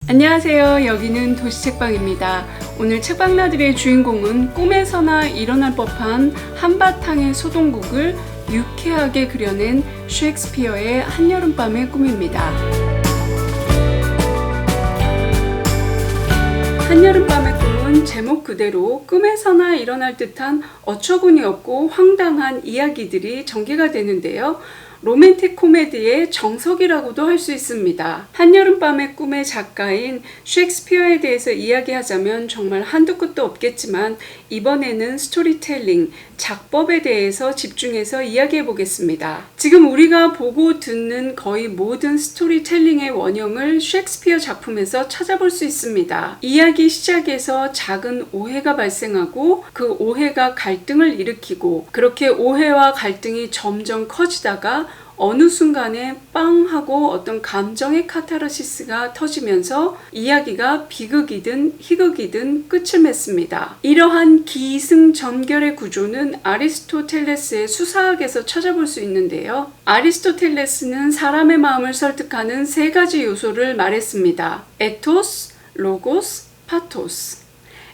안녕하세요. 여기는 도시책방입니다. 오늘 책방나들의 주인공은 꿈에서나 일어날 법한 한바탕의 소동국을 유쾌하게 그려낸 셰익스피어의 한여름밤의 꿈입니다. 한여름밤의 꿈은 제목 그대로 꿈에서나 일어날 듯한 어처구니 없고 황당한 이야기들이 전개가 되는데요. 로맨틱 코미디의 정석이라고도 할 수 있습니다. 한여름밤의 꿈의 작가인 셰익스피어에 대해서 이야기하자면 정말 한두 끝도 없겠지만 이번에는 스토리텔링, 작법에 대해서 집중해서 이야기해 보겠습니다. 지금 우리가 보고 듣는 거의 모든 스토리텔링의 원형을 셰익스피어 작품에서 찾아볼 수 있습니다. 이야기 시작에서 작은 오해가 발생하고 그 오해가 갈등을 일으키고 그렇게 오해와 갈등이 점점 커지다가 어느 순간에 빵 하고 어떤 감정의 카타르시스가 터지면서 이야기가 비극이든 희극이든 끝을 맺습니다. 이러한 기승전결의 구조는 아리스토텔레스의 수사학에서 찾아볼 수 있는데요. 아리스토텔레스는 사람의 마음을 설득하는 세 가지 요소를 말했습니다. 에토스, 로고스, 파토스.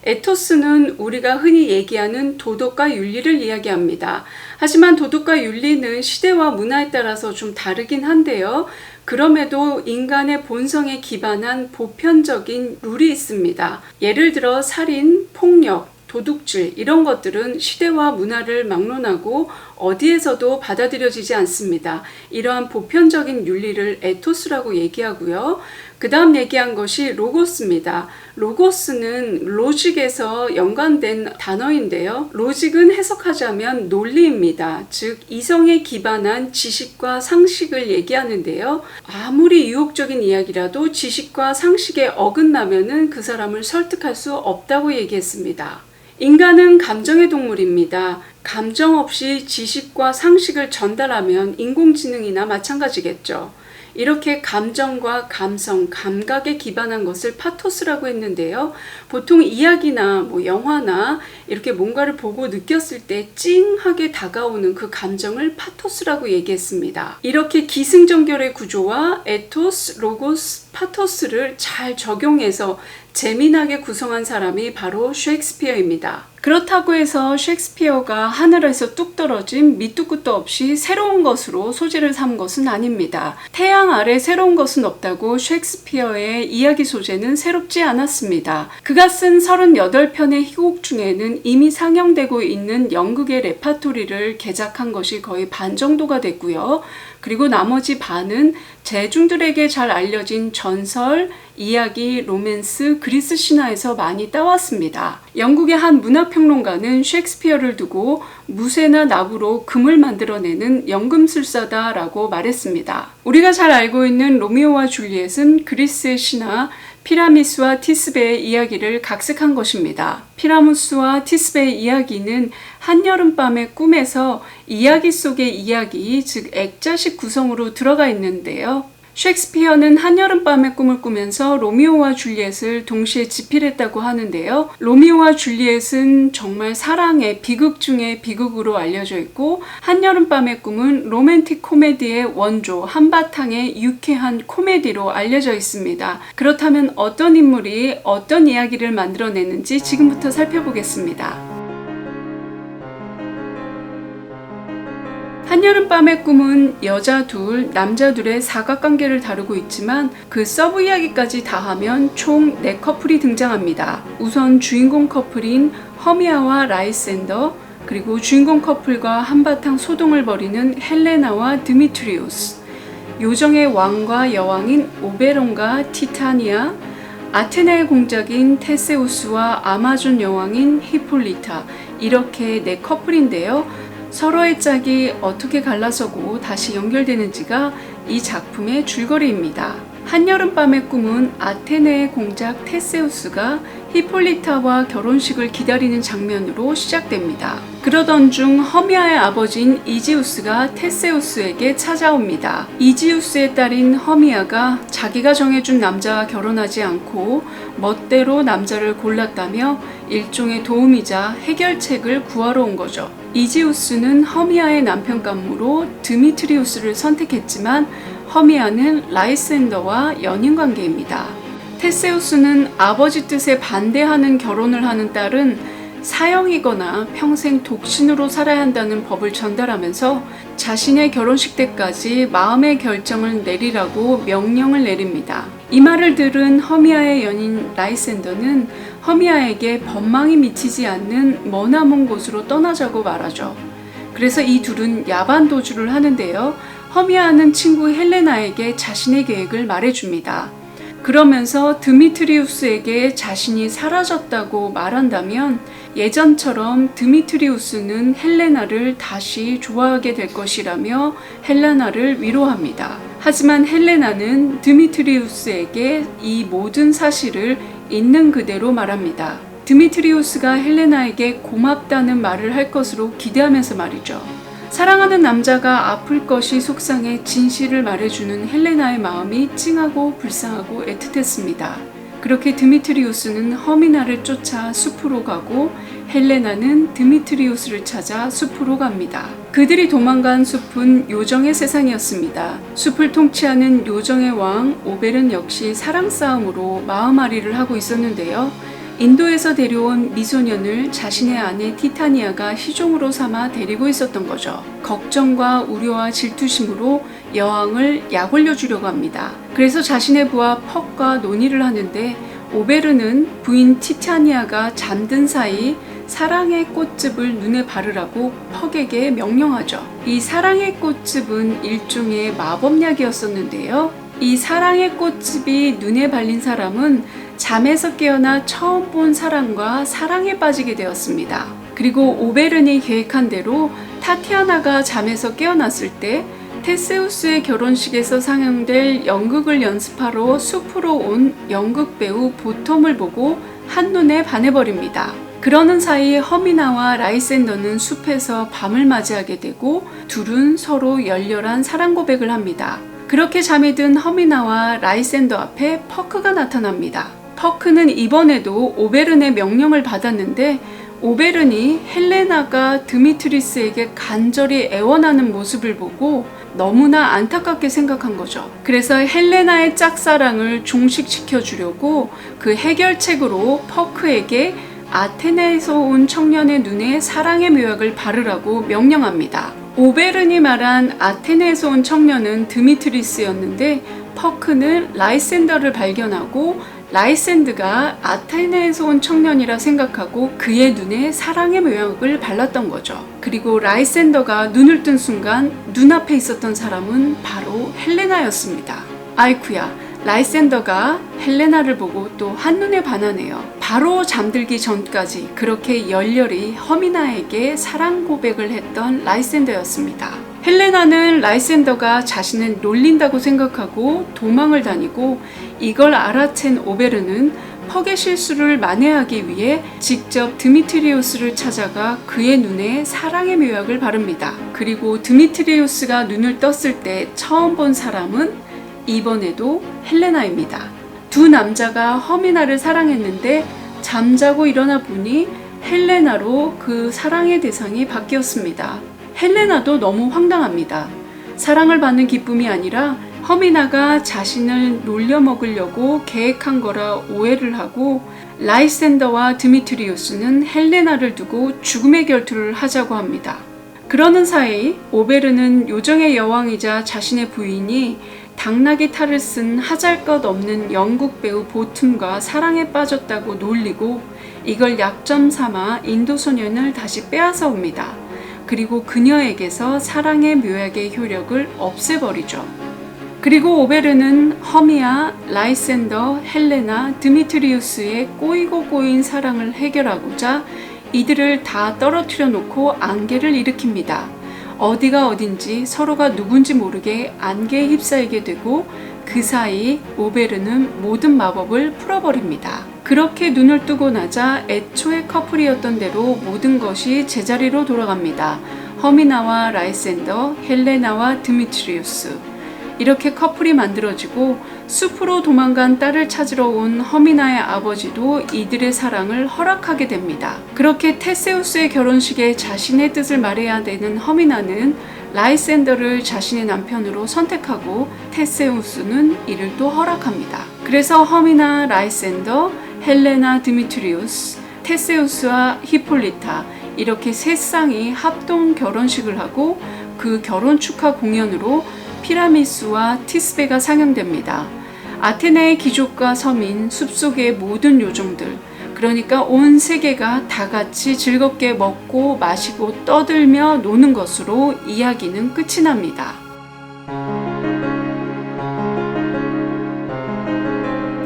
에토스는 우리가 흔히 얘기하는 도덕과 윤리를 이야기합니다. 하지만 도덕과 윤리는 시대와 문화에 따라서 좀 다르긴 한데요. 그럼에도 인간의 본성에 기반한 보편적인 룰이 있습니다. 예를 들어 살인, 폭력, 도둑질 이런 것들은 시대와 문화를 막론하고 어디에서도 받아들여지지 않습니다. 이러한 보편적인 윤리를 에토스라고 얘기하고요. 그 다음 얘기한 것이 로고스입니다. 로고스는 로직에서 연관된 단어인데요. 로직은 해석하자면 논리입니다. 즉 이성에 기반한 지식과 상식을 얘기하는데요. 아무리 유혹적인 이야기라도 지식과 상식에 어긋나면은 그 사람을 설득할 수 없다고 얘기했습니다. 인간은 감정의 동물입니다. 감정 없이 지식과 상식을 전달하면 인공지능이나 마찬가지겠죠. 이렇게 감정과 감성, 감각에 기반한 것을 파토스라고 했는데요. 보통 이야기나 영화나 이렇게 뭔가를 보고 느꼈을 때 찡하게 다가오는 그 감정을 파토스라고 얘기했습니다. 이렇게 기승전결의 구조와 에토스, 로고스, 파토스를 잘 적용해서 재미나게 구성한 사람이 바로 셰익스피어입니다. 그렇다고 해서 셰익스피어가 하늘에서 뚝 떨어진 밑도 끝도 없이 새로운 것으로 소재를 삼은 것은 아닙니다. 태양 아래 새로운 것은 없다고 셰익스피어의 이야기 소재는 새롭지 않았습니다. 그가 쓴 38편의 희곡 중에는 이미 상영되고 있는 연극의 레파토리를 개작한 것이 거의 반 정도가 됐고요. 그리고 나머지 반은 대중들에게 잘 알려진 전설, 이야기, 로맨스, 그리스 신화에서 많이 따왔습니다. 영국의 한 문화평론가는 셰익스피어를 두고 무쇠나 나무로 금을 만들어내는 연금술사다라고 말했습니다. 우리가 잘 알고 있는 로미오와 줄리엣은 그리스의 신화 피라미스와 티스베의 이야기를 각색한 것입니다. 피라미스와 티스베의 이야기는 한여름밤의 꿈에서 이야기 속의 이야기, 즉 액자식 구성으로 들어가 있는데요. 셰익스피어는 한여름밤의 꿈을 꾸면서 로미오와 줄리엣을 동시에 집필했다고 하는데요. 로미오와 줄리엣은 정말 사랑의 비극 중의 비극으로 알려져 있고 한여름밤의 꿈은 로맨틱 코미디의 원조, 한바탕의 유쾌한 코미디로 알려져 있습니다. 그렇다면 어떤 인물이 어떤 이야기를 만들어내는지 지금부터 살펴보겠습니다. 한여름밤의 꿈은 여자 둘, 남자 둘의 사각관계를 다루고 있지만 그 서브 이야기까지 다 하면 총 4커플이 등장합니다. 우선 주인공 커플인 허미아와 라이센더, 그리고 주인공 커플과 한바탕 소동을 벌이는 헬레나와 드미트리우스, 요정의 왕과 여왕인 오베론과 티타니아, 아테네의 공작인 테세우스와 아마존 여왕인 히폴리타, 이렇게 4커플인데요. 서로의 짝이 어떻게 갈라서고 다시 연결되는지가 이 작품의 줄거리입니다. 한여름밤의 꿈은 아테네의 공작 테세우스가 히폴리타와 결혼식을 기다리는 장면으로 시작됩니다. 그러던 중 허미아의 아버지인 이지우스가 테세우스에게 찾아옵니다. 이지우스의 딸인 허미아가 자기가 정해준 남자와 결혼하지 않고 멋대로 남자를 골랐다며 일종의 도움이자 해결책을 구하러 온 거죠. 이지우스는 허미아의 남편 감무로 드미트리우스를 선택했지만 허미아는 라이센더와 연인관계입니다. 테세우스는 아버지 뜻에 반대하는 결혼을 하는 딸은 사형이거나 평생 독신으로 살아야 한다는 법을 전달하면서 자신의 결혼식 때까지 마음의 결정을 내리라고 명령을 내립니다. 이 말을 들은 허미아의 연인 라이센더는 허미아에게 법망이 미치지 않는 머나먼 곳으로 떠나자고 말하죠. 그래서 이 둘은 야반 도주를 하는데요. 허미아는 친구 헬레나에게 자신의 계획을 말해줍니다. 그러면서 드미트리우스에게 자신이 사라졌다고 말한다면 예전처럼 드미트리우스는 헬레나를 다시 좋아하게 될 것이라며 헬레나를 위로합니다. 하지만 헬레나는 드미트리우스에게 이 모든 사실을 있는 그대로 말합니다. 드미트리우스가 헬레나에게 고맙다는 말을 할 것으로 기대하면서 말이죠. 사랑하는 남자가 아플 것이 속상해 진실을 말해주는 헬레나의 마음이 찡하고 불쌍하고 애틋했습니다. 그렇게 드미트리우스는 허미나를 쫓아 숲으로 가고 헬레나는 드미트리우스를 찾아 숲으로 갑니다. 그들이 도망간 숲은 요정의 세상이었습니다. 숲을 통치하는 요정의 왕 오벨은 역시 사랑 싸움으로 마음앓이를 하고 있었는데요. 인도에서 데려온 미소년을 자신의 아내 티타니아가 시종으로 삼아 데리고 있었던 거죠. 걱정과 우려와 질투심으로 여왕을 약올려 주려고 합니다. 그래서 자신의 부하 퍽과 논의를 하는데 오베르는 부인 티타니아가 잠든 사이 사랑의 꽃즙을 눈에 바르라고 퍽에게 명령하죠. 이 사랑의 꽃즙은 일종의 마법약이었었는데요. 이 사랑의 꽃즙이 눈에 발린 사람은 잠에서 깨어나 처음 본 사랑과 사랑에 빠지게 되었습니다. 그리고 오베른이 계획한 대로 타티아나가 잠에서 깨어났을 때 테세우스의 결혼식에서 상영될 연극을 연습하러 숲으로 온 연극 배우 보텀을 보고 한눈에 반해버립니다. 그러는 사이 허미나와 라이센더는 숲에서 밤을 맞이하게 되고 둘은 서로 열렬한 사랑 고백을 합니다. 그렇게 잠이 든 허미나와 라이센더 앞에 퍼크가 나타납니다. 퍼크는 이번에도 오베른의 명령을 받았는데 오베른이 헬레나가 드미트리스에게 간절히 애원하는 모습을 보고 너무나 안타깝게 생각한 거죠. 그래서 헬레나의 짝사랑을 종식시켜 주려고 그 해결책으로 퍼크에게 아테네에서 온 청년의 눈에 사랑의 묘약을 바르라고 명령합니다. 오베른이 말한 아테네에서 온 청년은 드미트리스였는데 퍼크는 라이센더를 발견하고 라이센드가 아테네에서 온 청년이라 생각하고 그의 눈에 사랑의 묘약을 발랐던 거죠. 그리고 라이센더가 눈을 뜬 순간 눈앞에 있었던 사람은 바로 헬레나였습니다. 아이쿠야, 라이센더가 헬레나를 보고 또 한눈에 반하네요. 바로 잠들기 전까지 그렇게 열렬히 허미나에게 사랑 고백을 했던 라이센더였습니다. 헬레나는 라이센더가 자신을 놀린다고 생각하고 도망을 다니고 이걸 알아챈 오베르는 퍽의 실수를 만회하기 위해 직접 드미트리우스를 찾아가 그의 눈에 사랑의 묘약을 바릅니다. 그리고 드미트리우스가 눈을 떴을 때 처음 본 사람은 이번에도 헬레나입니다. 두 남자가 허미나를 사랑했는데 잠자고 일어나 보니 헬레나로 그 사랑의 대상이 바뀌었습니다. 헬레나도 너무 황당합니다. 사랑을 받는 기쁨이 아니라 허미나가 자신을 놀려먹으려고 계획한 거라 오해를 하고 라이센더와 드미트리우스는 헬레나를 두고 죽음의 결투를 하자고 합니다. 그러는 사이 오베르는 요정의 여왕이자 자신의 부인이 당나귀 탈을 쓴 하잘것없는 영국 배우 보툼과 사랑에 빠졌다고 놀리고 이걸 약점 삼아 인도 소년을 다시 빼앗아 옵니다. 그리고 그녀에게서 사랑의 묘약의 효력을 없애버리죠. 그리고 오베르는 허미아, 라이센더, 헬레나, 드미트리우스의 꼬이고 꼬인 사랑을 해결하고자 이들을 다 떨어뜨려 놓고 안개를 일으킵니다. 어디가 어딘지 서로가 누군지 모르게 안개에 휩싸이게 되고 그 사이 오베르는 모든 마법을 풀어버립니다. 그렇게 눈을 뜨고 나자 애초에 커플이었던 대로 모든 것이 제자리로 돌아갑니다. 허미나와 라이센더, 헬레나와 드미트리우스. 이렇게 커플이 만들어지고 숲으로 도망간 딸을 찾으러 온 허미나의 아버지도 이들의 사랑을 허락하게 됩니다. 그렇게 테세우스의 결혼식에 자신의 뜻을 말해야 되는 허미나는 라이센더를 자신의 남편으로 선택하고 테세우스는 이를 또 허락합니다. 그래서 허미나, 라이센더, 헬레나, 드미트리우스, 테세우스와 히폴리타 이렇게 세 쌍이 합동 결혼식을 하고 그 결혼 축하 공연으로 피라미스와 티스베가 상영됩니다. 아테네의 귀족과 서민, 숲속의 모든 요정들, 그러니까 온 세계가 다 같이 즐겁게 먹고 마시고 떠들며 노는 것으로 이야기는 끝이 납니다.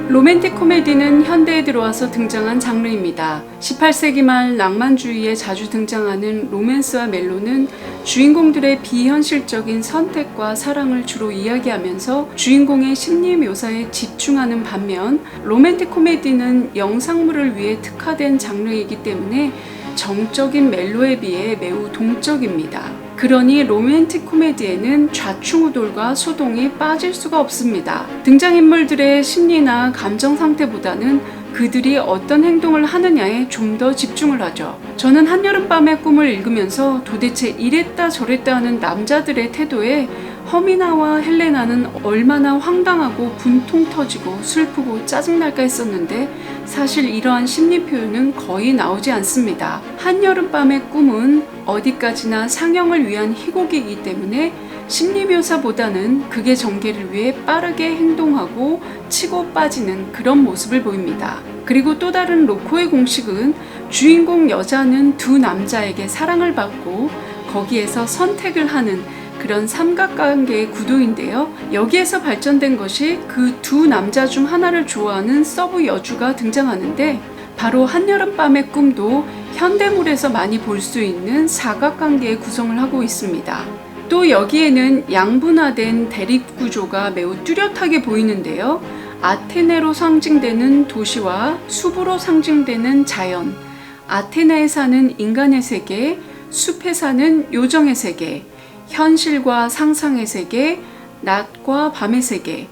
로맨틱 코미디는 현대에 들어와서 등장한 장르입니다. 18세기 말 낭만주의에 자주 등장하는 로맨스와 멜로는 주인공들의 비현실적인 선택과 사랑을 주로 이야기하면서 주인공의 심리 묘사에 집중하는 반면 로맨틱 코미디는 영상물을 위해 특화된 장르이기 때문에 정적인 멜로에 비해 매우 동적입니다. 그러니 로맨틱 코미디에는 좌충우돌과 소동이 빠질 수가 없습니다. 등장인물들의 심리나 감정 상태보다는 그들이 어떤 행동을 하느냐에 좀 더 집중을 하죠. 저는 한여름밤의 꿈을 읽으면서 도대체 이랬다 저랬다 하는 남자들의 태도에 허미나와 헬레나는 얼마나 황당하고 분통 터지고 슬프고 짜증날까 했었는데 사실 이러한 심리 표현은 거의 나오지 않습니다. 한여름밤의 꿈은 어디까지나 상영을 위한 희곡이기 때문에 심리 묘사보다는 극의 전개를 위해 빠르게 행동하고 치고 빠지는 그런 모습을 보입니다. 그리고 또 다른 로코의 공식은 주인공 여자는 두 남자에게 사랑을 받고 거기에서 선택을 하는 그런 삼각관계의 구도인데요. 여기에서 발전된 것이 그 두 남자 중 하나를 좋아하는 서브 여주가 등장하는데 바로 한여름밤의 꿈도 현대물에서 많이 볼 수 있는 사각관계의 구성을 하고 있습니다. 또 여기에는 양분화된 대립구조가 매우 뚜렷하게 보이는데요. 아테네로 상징되는 도시와 숲으로 상징되는 자연, 아테네에 사는 인간의 세계, 숲에 사는 요정의 세계, 현실과 상상의 세계, 낮과 밤의 세계,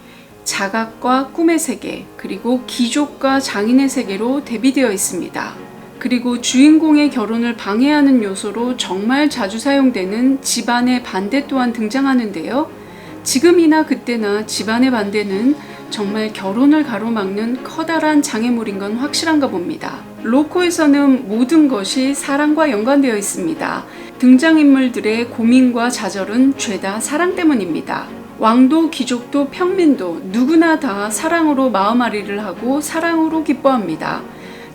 자각과 꿈의 세계, 그리고 귀족과 장인의 세계로 대비되어 있습니다. 그리고 주인공의 결혼을 방해하는 요소로 정말 자주 사용되는 집안의 반대 또한 등장하는데요. 지금이나 그때나 집안의 반대는 정말 결혼을 가로막는 커다란 장애물인 건 확실한가 봅니다. 로코에서는 모든 것이 사랑과 연관되어 있습니다. 등장인물들의 고민과 좌절은 죄다 사랑 때문입니다. 왕도 귀족도 평민도 누구나 다 사랑으로 마음앓이를 하고 사랑으로 기뻐합니다.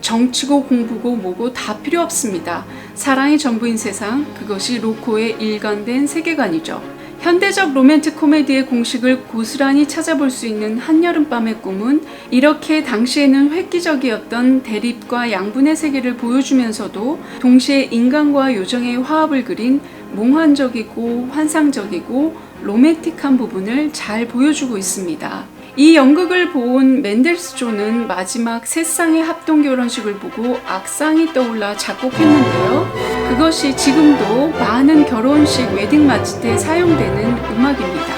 정치고 공부고 뭐고 다 필요 없습니다. 사랑이 전부인 세상, 그것이 로코의 일관된 세계관이죠. 현대적 로맨틱 코미디의 공식을 고스란히 찾아볼 수 있는 한여름밤의 꿈은 이렇게 당시에는 획기적이었던 대립과 양분의 세계를 보여주면서도 동시에 인간과 요정의 화합을 그린 몽환적이고 환상적이고 로맨틱한 부분을 잘 보여주고 있습니다. 이 연극을 본 맨델스존은 마지막 세 쌍의 합동 결혼식을 보고 악상이 떠올라 작곡했는데요. 그것이 지금도 많은 결혼식 웨딩 마치 때 사용되는 음악입니다.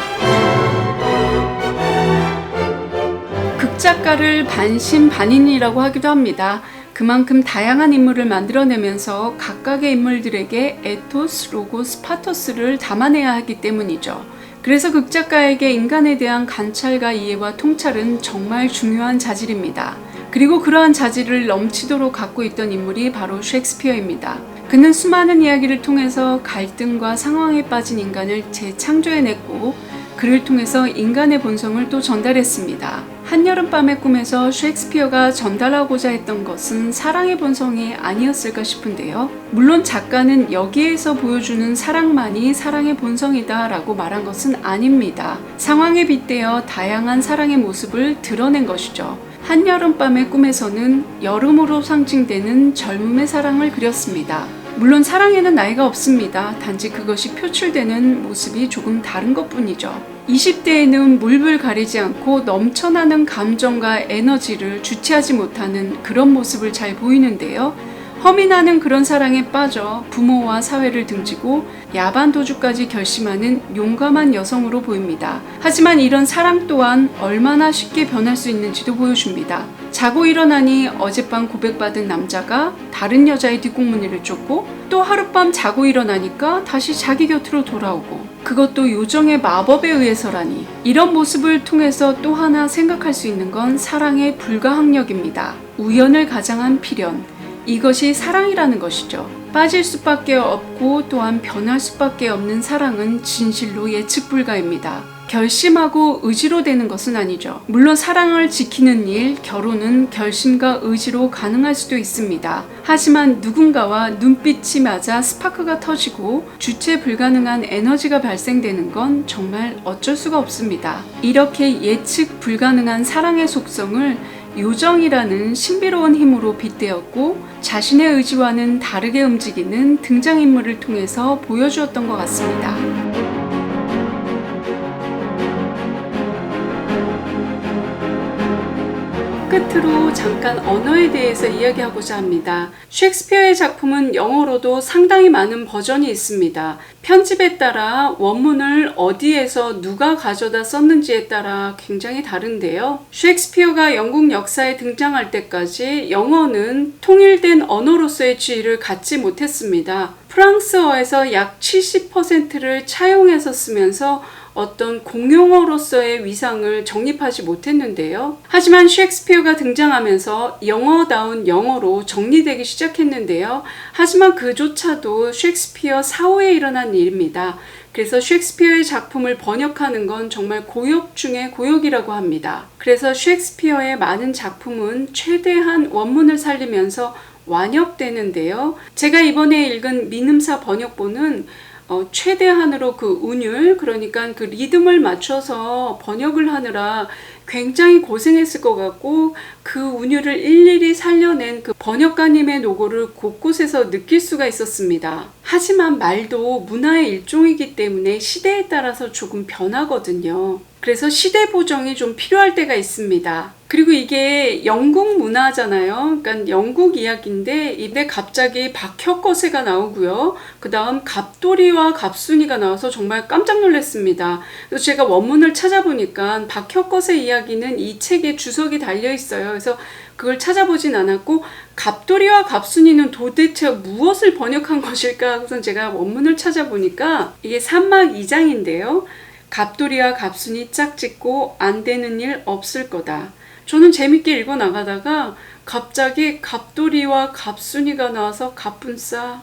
극작가를 반신반인이라고 하기도 합니다. 그만큼 다양한 인물을 만들어내면서 각각의 인물들에게 에토스, 로고스, 파토스를 담아내야 하기 때문이죠. 그래서 극작가에게 인간에 대한 관찰과 이해와 통찰은 정말 중요한 자질입니다. 그리고 그러한 자질을 넘치도록 갖고 있던 인물이 바로 셰익스피어입니다. 그는 수많은 이야기를 통해서 갈등과 상황에 빠진 인간을 재창조해냈고 그를 통해서 인간의 본성을 또 전달했습니다. 한여름밤의 꿈에서 셰익스피어가 전달하고자 했던 것은 사랑의 본성이 아니었을까 싶은데요. 물론 작가는 여기에서 보여주는 사랑만이 사랑의 본성이다 라고 말한 것은 아닙니다. 상황에 빗대어 다양한 사랑의 모습을 드러낸 것이죠. 한여름밤의 꿈에서는 여름으로 상징되는 젊음의 사랑을 그렸습니다. 물론 사랑에는 나이가 없습니다. 단지 그것이 표출되는 모습이 조금 다른 것뿐이죠. 20대에는 물불 가리지 않고 넘쳐나는 감정과 에너지를 주체하지 못하는 그런 모습을 잘 보이는데요. 허민하는 그런 사랑에 빠져 부모와 사회를 등지고 야반 도주까지 결심하는 용감한 여성으로 보입니다. 하지만 이런 사랑 또한 얼마나 쉽게 변할 수 있는지도 보여줍니다. 자고 일어나니 어젯밤 고백받은 남자가 다른 여자의 뒷공무니를 쫓고 또 하룻밤 자고 일어나니까 다시 자기 곁으로 돌아오고 그것도 요정의 마법에 의해서라니. 이런 모습을 통해서 또 하나 생각할 수 있는 건 사랑의 불가항력입니다. 우연을 가장한 필연. 이것이 사랑이라는 것이죠. 빠질 수밖에 없고 또한 변할 수밖에 없는 사랑은 진실로 예측 불가입니다. 결심하고 의지로 되는 것은 아니죠. 물론 사랑을 지키는 일, 결혼은 결심과 의지로 가능할 수도 있습니다. 하지만 누군가와 눈빛이 맞아 스파크가 터지고 주체 불가능한 에너지가 발생되는 건 정말 어쩔 수가 없습니다. 이렇게 예측 불가능한 사랑의 속성을 요정이라는 신비로운 힘으로 빗대었고 자신의 의지와는 다르게 움직이는 등장인물을 통해서 보여주었던 것 같습니다. 끝으로 잠깐 언어에 대해서 이야기하고자 합니다. 셰익스피어의 작품은 영어로도 상당히 많은 버전이 있습니다. 편집에 따라 원문을 어디에서 누가 가져다 썼는지에 따라 굉장히 다른데요. 셰익스피어가 영국 역사에 등장할 때까지 영어는 통일된 언어로서의 지위를 갖지 못했습니다. 프랑스어에서 약 70%를 차용해서 쓰면서 어떤 공용어로서의 위상을 정립하지 못했는데요. 하지만 셰익스피어가 등장하면서 영어다운 영어로 정리되기 시작했는데요. 하지만 그조차도 셰익스피어 사후에 일어난 일입니다. 그래서 셰익스피어의 작품을 번역하는 건 정말 고역 중의 고역이라고 합니다. 그래서 셰익스피어의 많은 작품은 최대한 원문을 살리면서 완역되는데요. 제가 이번에 읽은 민음사 번역본은 최대한으로 그 운율, 그러니까 그 리듬을 맞춰서 번역을 하느라 굉장히 고생했을 것 같고 그 운율을 일일이 살려낸 그 번역가님의 노고를 곳곳에서 느낄 수가 있었습니다. 하지만 말도 문화의 일종이기 때문에 시대에 따라서 조금 변하거든요. 그래서 시대 보정이 좀 필요할 때가 있습니다. 그리고 이게 영국 문화잖아요. 그러니까 영국 이야기인데 입에 갑자기 박혁거세가 나오고요. 그 다음 갑돌이와 갑순이가 나와서 정말 깜짝 놀랐습니다. 그래서 제가 원문을 찾아보니까 박혁거세 이야기는 이 책에 주석이 달려 있어요. 그래서 그걸 찾아보진 않았고 갑돌이와 갑순이는 도대체 무엇을 번역한 것일까? 그래서 제가 원문을 찾아보니까 이게 3막 2장인데요. 갑돌이와 갑순이 짝짓고 안 되는 일 없을 거다. 저는 재밌게 읽어 나가다가 갑자기 갑돌이와 갑순이가 나와서 갑분싸.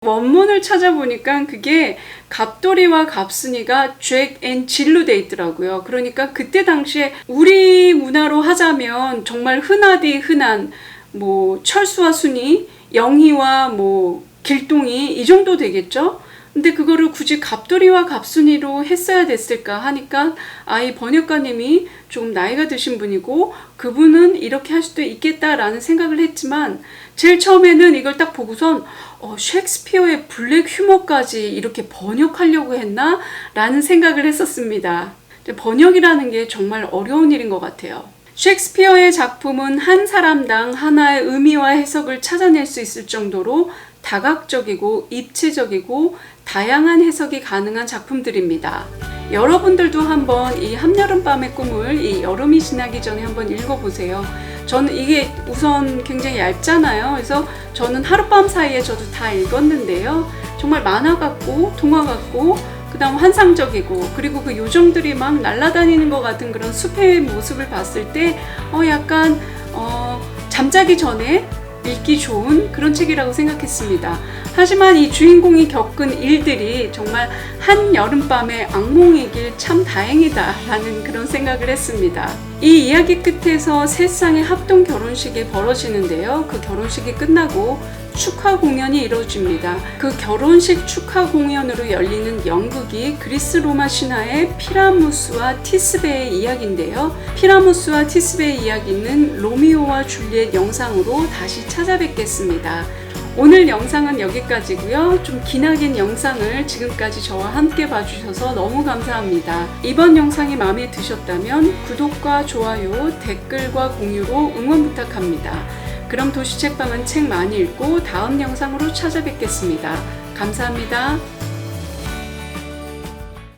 원문을 찾아보니까 그게 갑돌이와 갑순이가 잭 앤 질로 돼 있더라고요. 그러니까 그때 당시에 우리 문화로 하자면 정말 흔하디 흔한 뭐 철수와 순이, 영희와 뭐 길동이 이 정도 되겠죠? 근데 그거를 굳이 갑돌이와 갑순이로 했어야 됐을까 하니까 이 번역가님이 좀 나이가 드신 분이고 그분은 이렇게 할 수도 있겠다라는 생각을 했지만 제일 처음에는 이걸 딱 보고선 셰익스피어의 블랙 휴머까지 이렇게 번역하려고 했나? 라는 생각을 했었습니다. 번역이라는 게 정말 어려운 일인 것 같아요. 셰익스피어의 작품은 한 사람당 하나의 의미와 해석을 찾아낼 수 있을 정도로 다각적이고 입체적이고 다양한 해석이 가능한 작품들입니다. 여러분들도 한번 이 한여름밤의 꿈을 이 여름이 지나기 전에 한번 읽어보세요. 저는 이게 우선 굉장히 얇잖아요. 그래서 저는 하룻밤 사이에 저도 다 읽었는데요. 정말 만화 같고 동화 같고 그 다음 환상적이고 그리고 그 요정들이 막 날아다니는 것 같은 그런 숲의 모습을 봤을 때 약간 잠자기 전에 읽기 좋은 그런 책이라고 생각했습니다. 하지만 이 주인공이 겪은 일들이 정말 한 여름밤의 악몽이길 참 다행이다 라는 그런 생각을 했습니다. 이 이야기 끝에서 세 쌍의 합동 결혼식이 벌어지는데요. 그 결혼식이 끝나고 축하 공연이 이루어집니다. 그 결혼식 축하 공연으로 열리는 연극이 그리스 로마 신화의 피라무스와 티스베의 이야기인데요. 피라무스와 티스베의 이야기는 로미오와 줄리엣 영상으로 다시 찾아뵙겠습니다. 오늘 영상은 여기까지고요. 좀 기나긴 영상을 지금까지 저와 함께 봐주셔서 너무 감사합니다. 이번 영상이 마음에 드셨다면 구독과 좋아요, 댓글과 공유로 응원 부탁합니다. 그럼 도시책방은 책 많이 읽고 다음 영상으로 찾아뵙겠습니다. 감사합니다.